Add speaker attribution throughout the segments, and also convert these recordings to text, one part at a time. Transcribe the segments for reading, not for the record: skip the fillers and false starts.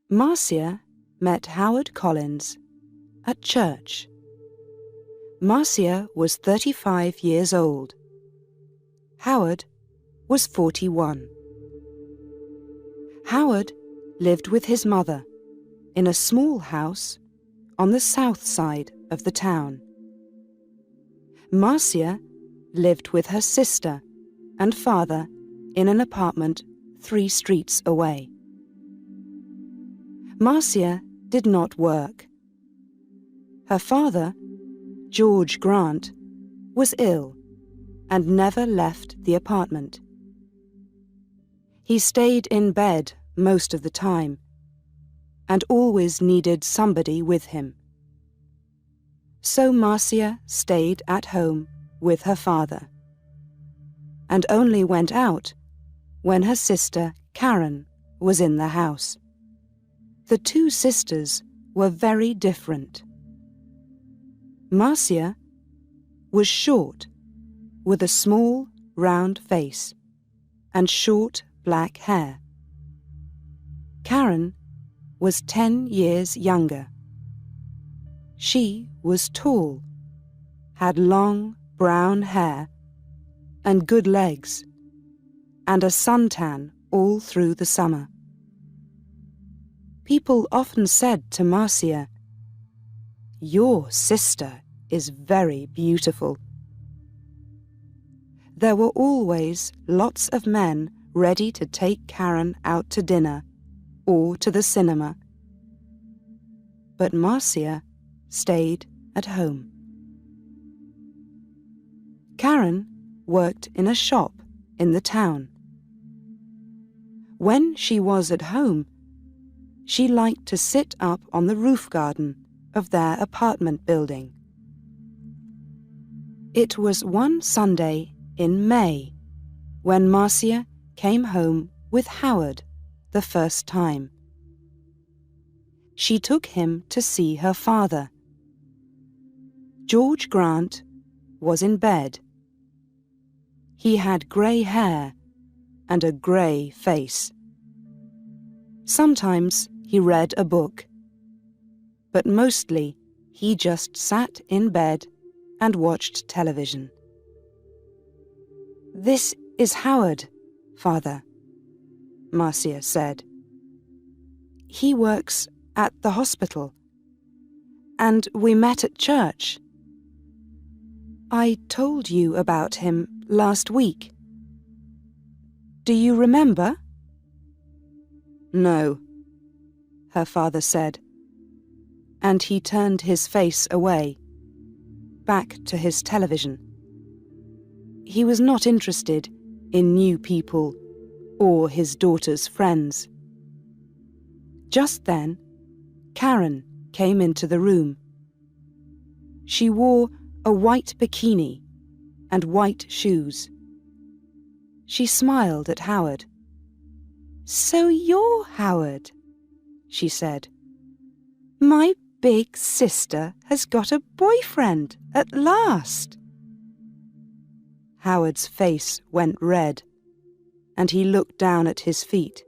Speaker 1: Marcia met Howard Collins at church. Marcia was 35 years old. Howard was 41. Howard lived with his mother in a small house on the south side of the town. Marcia lived with her sister and father in an apartment 3 streets away. Marcia did not work. Her father, George Grant, was ill and never left the apartment. He stayed in bed most of the time and always needed somebody with him. So Marcia stayed at home with her father and only went out when her sister Karen was in the house. The 2 sisters were very different. Marcia was short, with a small, round face and short black hair. Karen was 10 years younger. She was tall, had long brown hair and good legs, and a suntan all through the summer. People often said to Marcia, "Your sister is very beautiful." There were always lots of men ready to take Karen out to dinner or to the cinema. But Marcia stayed at home. Karen worked in a shop in the town. When she was at home, she liked to sit up on the roof garden of their apartment building. It was one Sunday in May when Marcia came home with Howard the first time. She took him to see her father. George Grant was in bed. He had grey hair and a grey face. Sometimes he read a book, but mostly he just sat in bed and watched television. "This is Howard, Father," Marcia said. "He works at the hospital, and we met at church. I told you about him last week. Do you remember?" "No," her father said, and he turned his face away, back to his television. He was not interested in new people or his daughter's friends. Just then, Karen came into the room. She wore a white bikini and white shoes. She smiled at Howard. "So you're Howard," she said. "My big sister has got a boyfriend at last." Howard's face went red, and he looked down at his feet.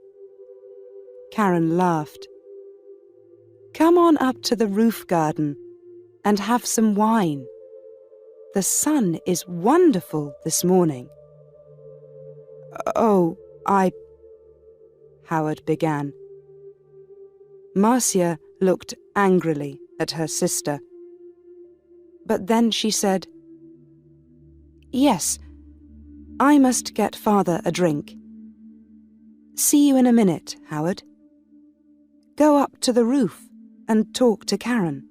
Speaker 1: Karen laughed. "Come on up to the roof garden and have some wine. The sun is wonderful this morning." "Oh, Howard began. Marcia looked angrily at her sister. But then she said, "Yes, I must get Father a drink. See you in a minute, Howard. Go up to the roof and talk to Karen."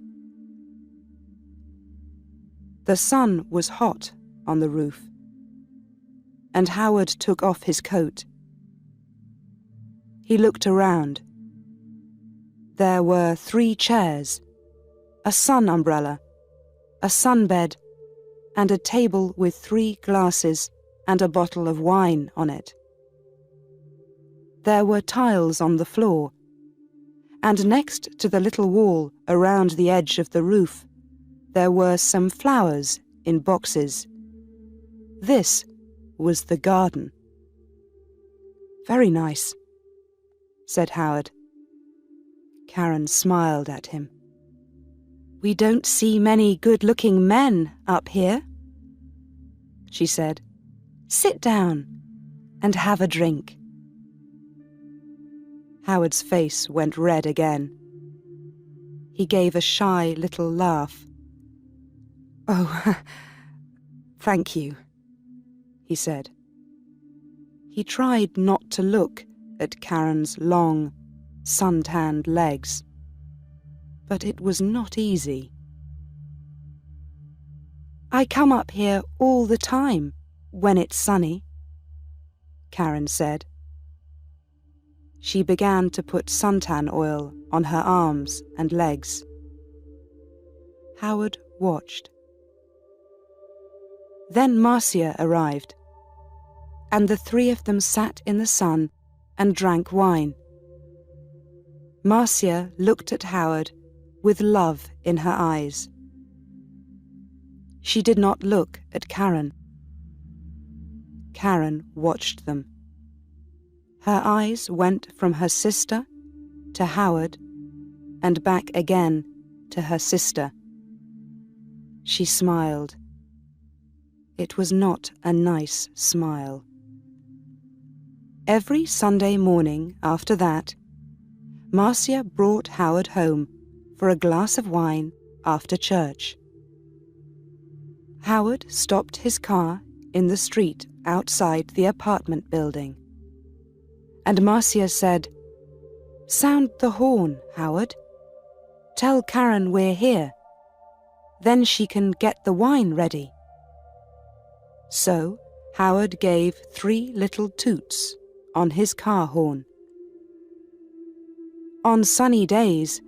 Speaker 1: The sun was hot on the roof, and Howard took off his coat. He looked around. There were 3 chairs, a sun umbrella, a sunbed, and a table with 3 glasses and a bottle of wine on it. There were tiles on the floor, and next to the little wall around the edge of the roof, there were some flowers in boxes. This was the garden. "Very nice," said Howard. Karen smiled at him. "We don't see many good-looking men up here," she said. "Sit down and have a drink." Howard's face went red again. He gave a shy little laugh. "Oh, thank you," he said. He tried not to look at Karen's long, sun-tanned legs, but it was not easy. "I come up here all the time when it's sunny," Karen said. She began to put suntan oil on her arms and legs. Howard watched. Then Marcia arrived, and the three of them sat in the sun and drank wine. Marcia looked at Howard with love in her eyes. She did not look at Karen. Karen watched them. Her eyes went from her sister to Howard and back again to her sister. She smiled. It was not a nice smile. Every Sunday morning after that, Marcia brought Howard home for a glass of wine after church. Howard stopped his car in the street outside the apartment building, and Marcia said, "Sound the horn, Howard. Tell Karen we're here. Then she can get the wine ready." So Howard gave 3 little toots on his car horn. On sunny days,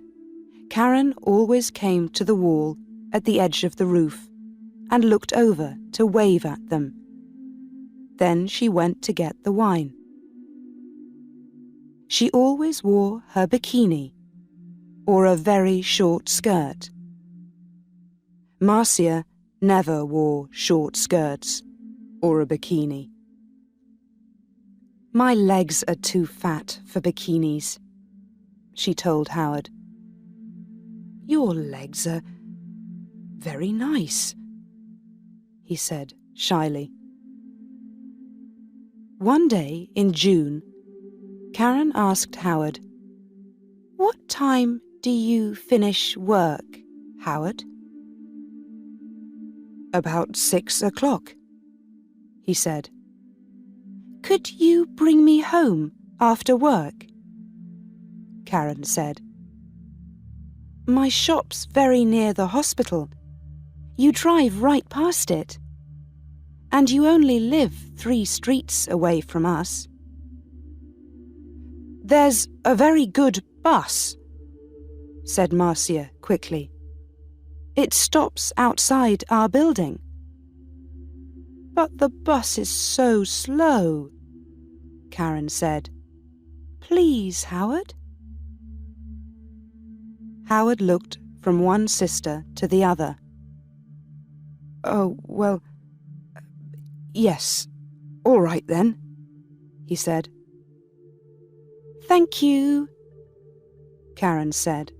Speaker 1: Karen always came to the wall at the edge of the roof and looked over to wave at them. Then she went to get the wine. She always wore her bikini or a very short skirt. Marcia never wore short skirts or a bikini. "My legs are too fat for bikinis," she told Howard. "Your legs are very nice," he said shyly. One day in June, Karen asked Howard, "What time do you finish work, Howard?" "About 6 o'clock," he said. "Could you bring me home after work?" Karen said. "My shop's very near the hospital. You drive right past it. And you only live 3 streets away from us." "There's a very good bus," said Marcia quickly. "It stops outside our building." "But the bus is so slow," Karen said. "Please, Howard." Howard looked from one sister to the other. "Oh, well, yes, all right then," he said. "Thank you," Karen said,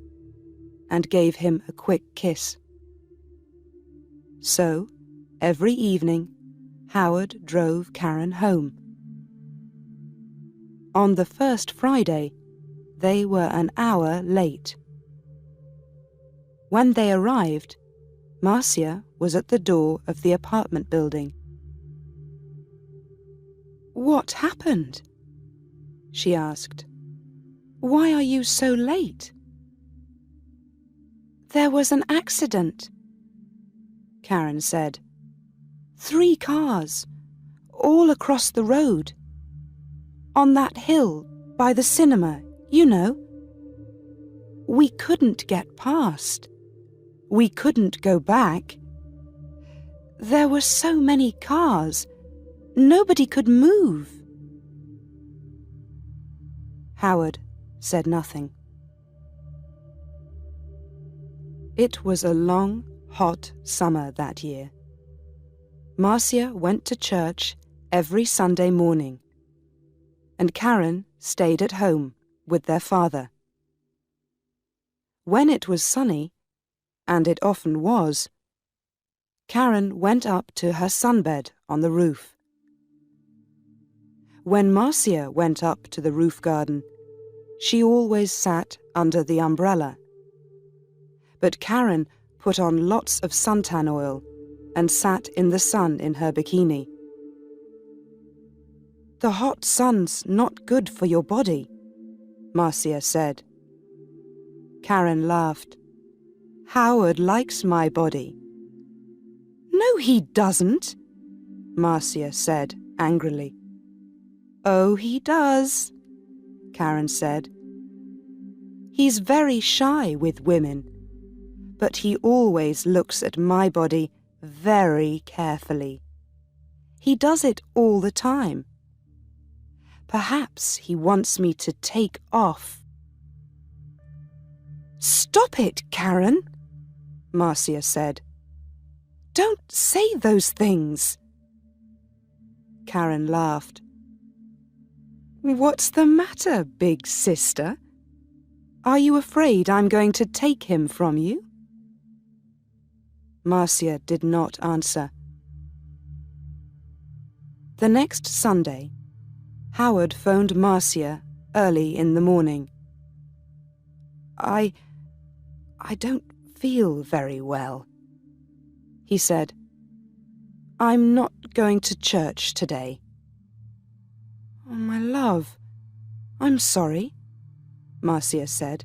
Speaker 1: and gave him a quick kiss. So, every evening, Howard drove Karen home. On the first Friday, they were an hour late. When they arrived, Marcia was at the door of the apartment building. "What happened?" she asked. "Why are you so late?" "There was an accident," Karen said. 3 cars, all across the road. On that hill by the cinema, you know. We couldn't get past. We couldn't go back. There were so many cars. Nobody could move." Howard said nothing. It was a long, hot summer that year. Marcia went to church every Sunday morning, and Karen stayed at home with their father. When it was sunny, and it often was, Karen went up to her sunbed on the roof. When Marcia went up to the roof garden, she always sat under the umbrella. But Karen put on lots of suntan oil and sat in the sun in her bikini. "The hot sun's not good for your body," Marcia said. Karen laughed. "Howard likes my body." "No, he doesn't," Marcia said angrily. "Oh, he does," Karen said. "He's very shy with women, but he always looks at my body very carefully. He does it all the time. Perhaps he wants me to take off." "Stop it, Karen," Marcia said. "Don't say those things." Karen laughed. "What's the matter, big sister? Are you afraid I'm going to take him from you?" Marcia did not answer. The next Sunday, Howard phoned Marcia early in the morning. I don't feel very well," he said. "I'm not going to church today." "Oh, my love, I'm sorry," Marcia said.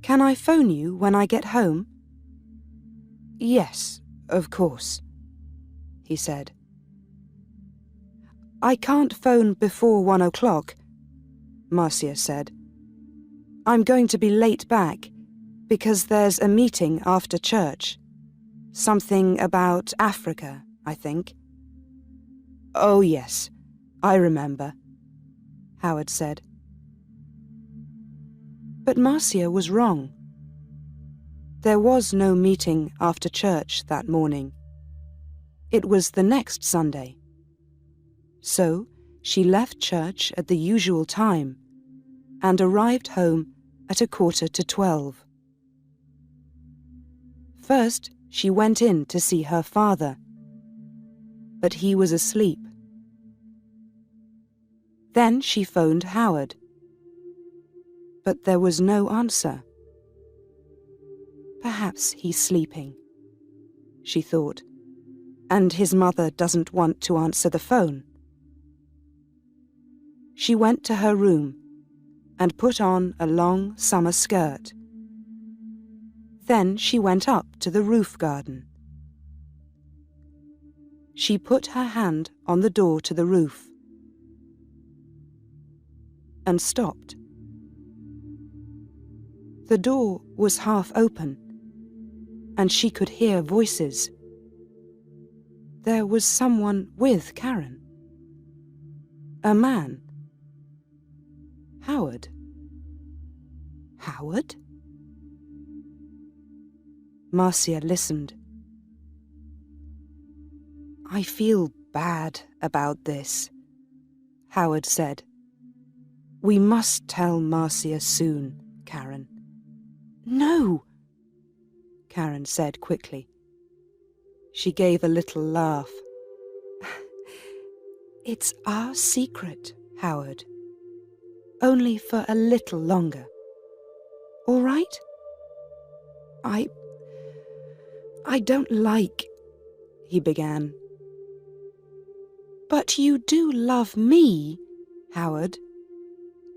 Speaker 1: "Can I phone you when I get home?" "Yes, of course," he said. "I can't phone before 1 o'clock," Marcia said. "I'm going to be late back because there's a meeting after church. Something about Africa, I think." "Oh, yes, I remember," Howard said. But Marcia was wrong. There was no meeting after church that morning. It was the next Sunday. So she left church at the usual time and arrived home at 11:45. First, she went in to see her father, but he was asleep. Then she phoned Howard, but there was no answer. Perhaps he's sleeping, she thought, and his mother doesn't want to answer the phone. She went to her room and put on a long summer skirt. Then she went up to the roof garden. She put her hand on the door to the roof and stopped. The door was half open, and she could hear voices. There was someone with Karen. A man. Howard. Howard? Marcia listened. "I feel bad about this," Howard said. "We must tell Marcia soon, Karen." "No," Karen said quickly. She gave a little laugh. "It's our secret, Howard. Only for a little longer. All right? I don't like," he began. "But you do love me, Howard,"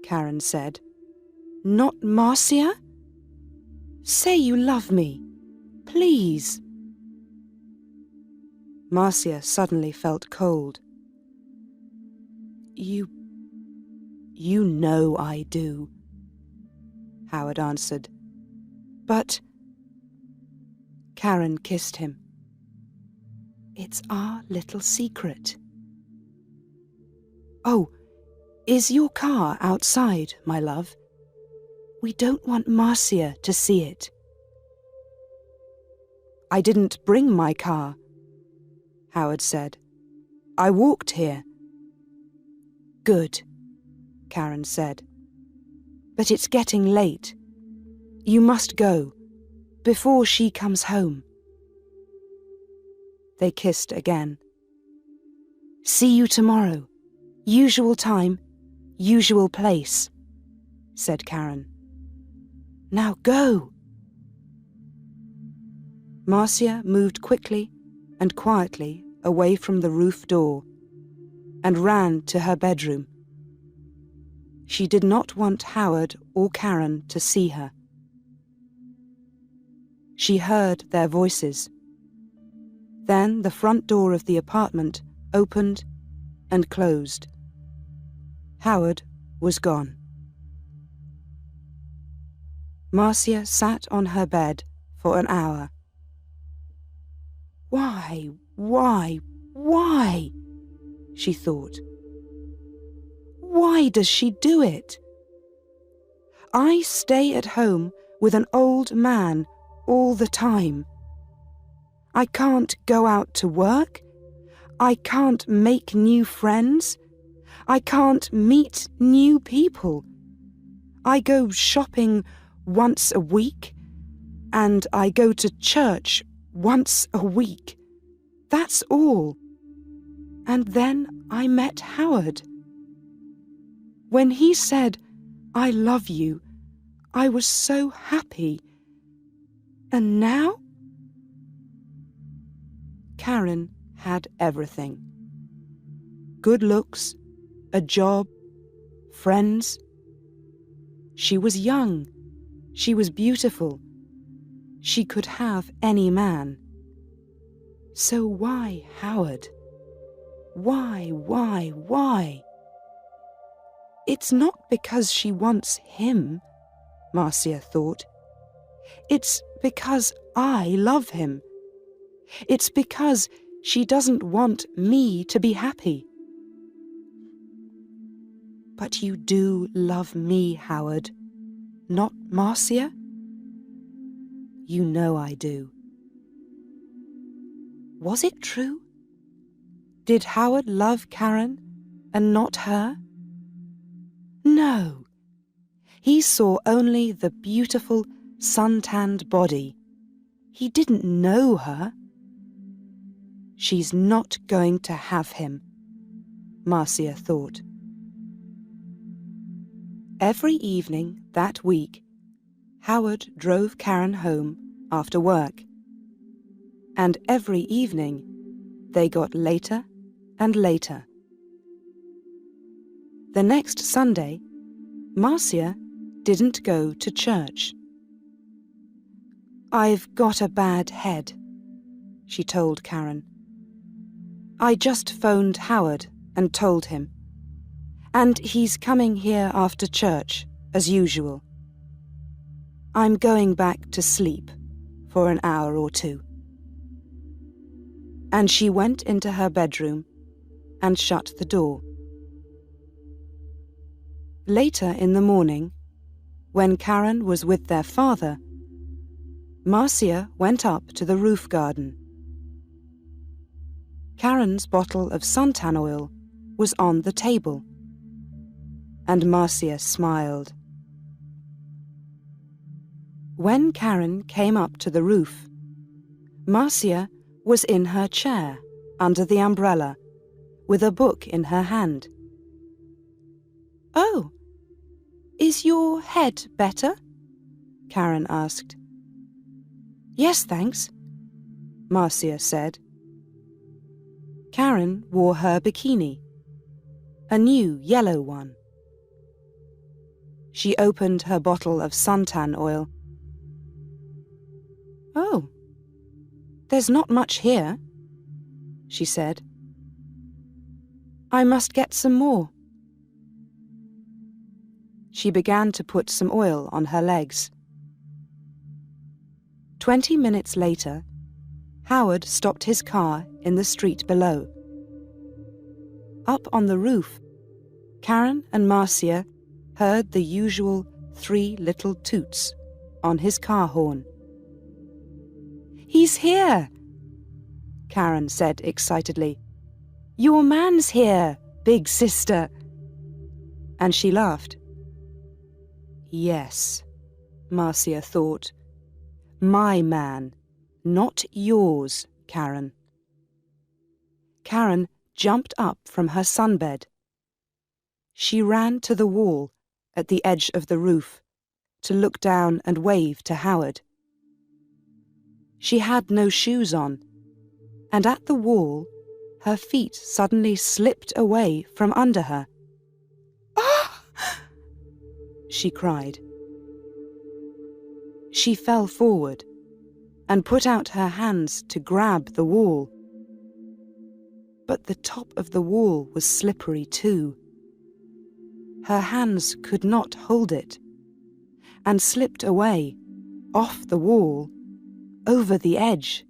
Speaker 1: Karen said. "Not Marcia? Say you love me, please." Marcia suddenly felt cold. You know I do," Howard answered. "But..." Karen kissed him. "It's our little secret." "Oh, is your car outside, my love? We don't want Marcia to see it." "I didn't bring my car," Howard said. "I walked here." "Good," Karen said. "But it's getting late. You must go, before she comes home." They kissed again. "See you tomorrow. Usual time, usual place," said Karen. "Now go." Marcia moved quickly and quietly away from the roof door and ran to her bedroom. She did not want Howard or Karen to see her. She heard their voices. Then the front door of the apartment opened and closed. Howard was gone. Marcia sat on her bed for an hour. Why, she thought. Why does she do it? I stay at home with an old man all the time. I can't go out to work. I can't make new friends. I can't meet new people. I go shopping once a week, and I go to church once a week. That's all. And then I met Howard. When he said, "I love you," I was so happy. And now? Karen had everything. Good looks, a job, friends. She was young. She was beautiful. She could have any man. So why Howard? Why? It's not because she wants him, Marcia thought. It's because I love him. It's because she doesn't want me to be happy. But you do love me, Howard, not Marcia? You know I do. Was it true? Did Howard love Karen and not her? No. He saw only the beautiful, sun-tanned body. He didn't know her. She's not going to have him, Marcia thought. Every evening that week, Howard drove Karen home after work. And every evening, they got later and later. The next Sunday, Marcia didn't go to church. "I've got a bad head," she told Karen. "I just phoned Howard and told him. And he's coming here after church, as usual. I'm going back to sleep for an hour or two." And she went into her bedroom and shut the door. Later in the morning, when Karen was with their father, Marcia went up to the roof garden. Karen's bottle of suntan oil was on the table, and Marcia smiled. When Karen came up to the roof, Marcia was in her chair under the umbrella, with a book in her hand. "Oh, is your head better?" Karen asked. "Yes, thanks," Marcia said. Karen wore her bikini, a new yellow one. She opened her bottle of suntan oil. "Oh, there's not much here," she said. "I must get some more." She began to put some oil on her legs. 20 minutes later, Howard stopped his car in the street below. Up on the roof, Karen and Marcia heard the usual 3 little toots on his car horn. "He's here," Karen said excitedly. "Your man's here, big sister." And she laughed. "Yes," Marcia thought. My man, not yours, Karen. Karen jumped up from her sunbed. She ran to the wall at the edge of the roof to look down and wave to Howard. She had no shoes on, and at the wall, her feet suddenly slipped away from under her. "Ah!" she cried. She fell forward and put out her hands to grab the wall. But the top of the wall was slippery too. Her hands could not hold it, and slipped away, off the wall, over the edge.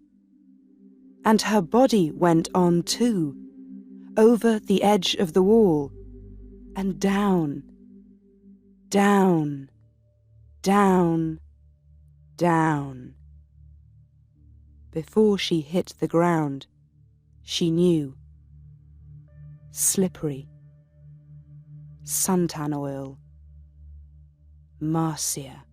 Speaker 1: And her body went on too, over the edge of the wall, and down, down, down, down. Before she hit the ground, she knew. Slippery. Suntan oil. Marcia.